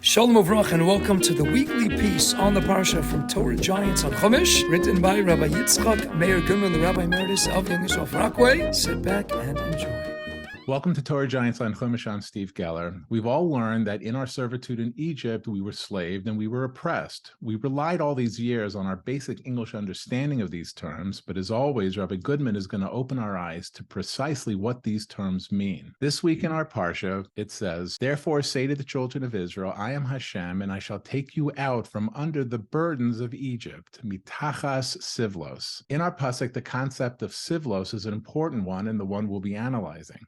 Shalom Uvrach, and welcome to the weekly piece on the Parsha from Torah Giants on Chumash, written by Rabbi Rabbi Goodman, the Rabbi Emeritus of Yingishov Rockaway. Sit back and enjoy. Welcome to Torah Giants on Chumash. I'm Steve Geller. We've all learned that in our servitude in Egypt, we were slaved and we were oppressed. We relied all these years on our basic English understanding of these terms, but as always, Rabbi Goodman is going to open our eyes to precisely what these terms mean. This week in our Parsha, it says, "Therefore say to the children of Israel, I am Hashem, and I shall take you out from under the burdens of Egypt, mitachas sivlos." In our pasuk, the concept of sivlos is an important one and the one we'll be analyzing.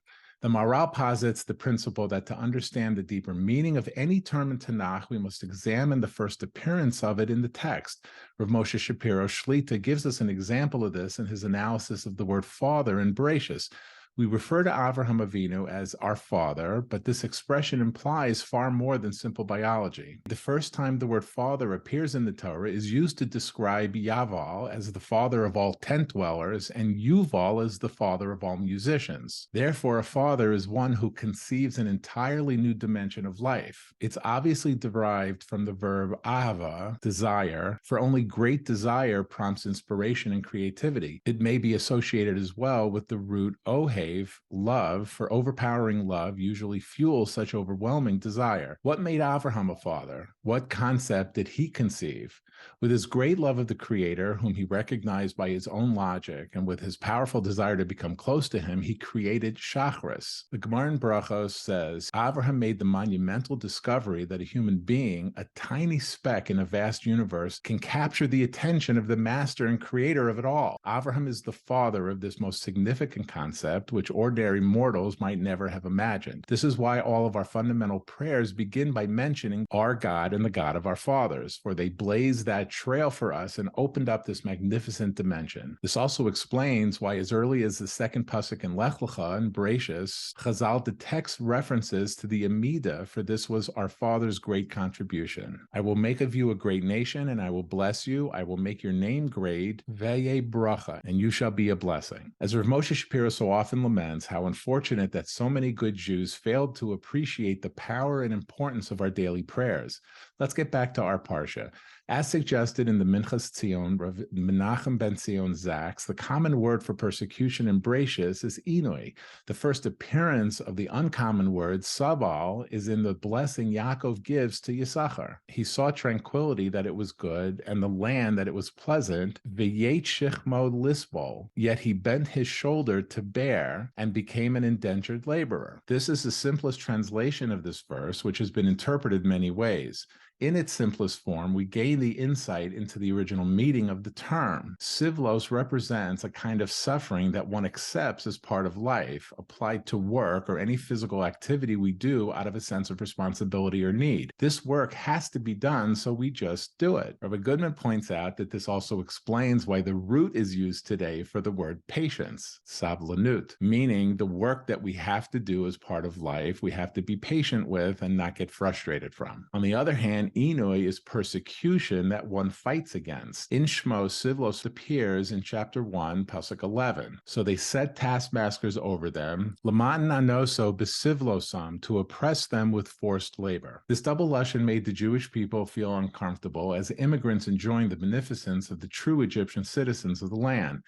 The Maharal posits the principle that to understand the deeper meaning of any term in Tanakh, we must examine the first appearance of it in the text. Rav Moshe Shapiro Shlita gives us an example of this in his analysis of the word father in Bereshis. We refer to Avraham Avinu as our father, but this expression implies far more than simple biology. The first time the word father appears in the Torah is used to describe Yaval as the father of all tent dwellers and Yuval as the father of all musicians. Therefore, a father is one who conceives an entirely new dimension of life. It's obviously derived from the verb ahava, desire, for only great desire prompts inspiration and creativity. It may be associated as well with the root ohe, love, for overpowering love usually fuels such overwhelming desire. What made Avraham a father? What concept did he conceive? With his great love of the Creator, whom he recognized by his own logic, and with his powerful desire to become close to him, he created Shachris. The Gemara in Brachos says, Avraham made the monumental discovery that a human being, a tiny speck in a vast universe, can capture the attention of the master and creator of it all. Avraham is the father of this most significant concept, which ordinary mortals might never have imagined. This is why all of our fundamental prayers begin by mentioning our God and the God of our fathers, for they blazed that trail for us and opened up this magnificent dimension. This also explains why as early as the second pasuk in Lech Lecha and Bereshis, Chazal detects references to the Amida, for this was our father's great contribution. I will make of you a great nation, and I will bless you. I will make your name great, veye bracha, and you shall be a blessing. As Rav Moshe Shapiro so often laments how unfortunate that so many good Jews failed to appreciate the power and importance of our daily prayers. Let's get back to our Parsha. As suggested in the Minchas Tzion, Rav Menachem ben Zion Zaks, the common word for persecution in Bereshis is inui. The first appearance of the uncommon word sabal is in the blessing Yaakov gives to Yisachar. He saw tranquility, that it was good, and the land, that it was pleasant, v'yet shichmo lisbol, yet he bent his shoulder to bear and became an indentured laborer. This is the simplest translation of this verse, which has been interpreted many ways. In its simplest form, we gain the insight into the original meaning of the term. Sivlos represents a kind of suffering that one accepts as part of life, applied to work or any physical activity we do out of a sense of responsibility or need. This work has to be done, so we just do it. Rabbi Goodman points out that this also explains why the root is used today for the word patience, savlanut, meaning the work that we have to do as part of life, we have to be patient with and not get frustrated from. On the other hand, Inui is persecution that one fights against. In Shmo, Sivlos appears in chapter 1, pasuk 11. So they set taskmasters over them, Laman nanoso besivlosam, to oppress them with forced labor. This double lashon made the Jewish people feel uncomfortable as immigrants enjoying the beneficence of the true Egyptian citizens of the land.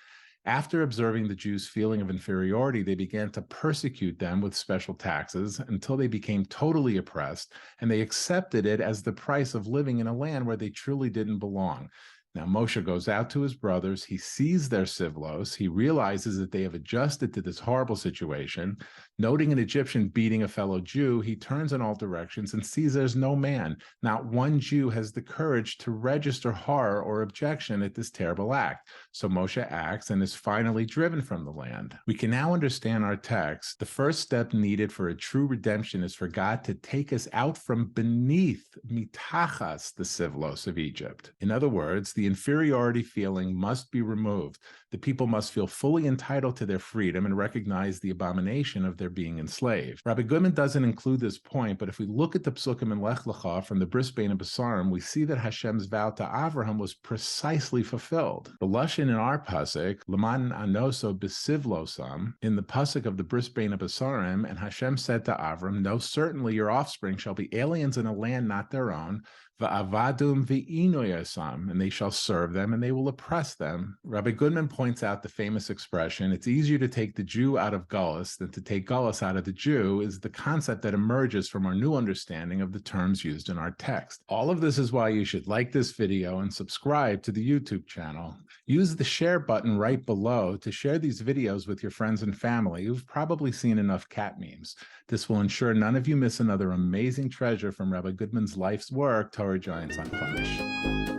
After observing the Jews' feeling of inferiority, they began to persecute them with special taxes until they became totally oppressed, and they accepted it as the price of living in a land where they truly didn't belong. Now Moshe goes out to his brothers, he sees their sivlos, he realizes that they have adjusted to this horrible situation. Noting an Egyptian beating a fellow Jew, he turns in all directions and sees there's no man. Not one Jew has the courage to register horror or objection at this terrible act. So Moshe acts and is finally driven from the land. We can now understand our text. The first step needed for a true redemption is for God to take us out from beneath, mitachas, the sivlos of Egypt. In other words, the inferiority feeling must be removed. The people must feel fully entitled to their freedom and recognize the abomination of their being enslaved. Rabbi Goodman doesn't include this point, but if we look at the pasukim in Lech Lecha from the Bris Bein Besarim, we see that Hashem's vow to Avraham was precisely fulfilled. The lashon in our pasuk, Leman anoso besivlosam, in the pasuk of the Bris Bein Besarim, and Hashem said to Avram, "No, certainly your offspring shall be aliens in a land not their own, va'avadum v'inoyasam, and they shall serve them and they will oppress them." Rabbi Goodman points out the famous expression, "It's easier to take the Jew out of Gullus than to take Gullus out of the Jew," is the concept that emerges from our new understanding of the terms used in our text. All of this is why you should like this video and subscribe to the YouTube channel. Use the share button right below to share these videos with your friends and family who've probably seen enough cat memes. This will ensure none of you miss another amazing treasure from Rabbi Goodman's life's work, Torah Giants on Chumash.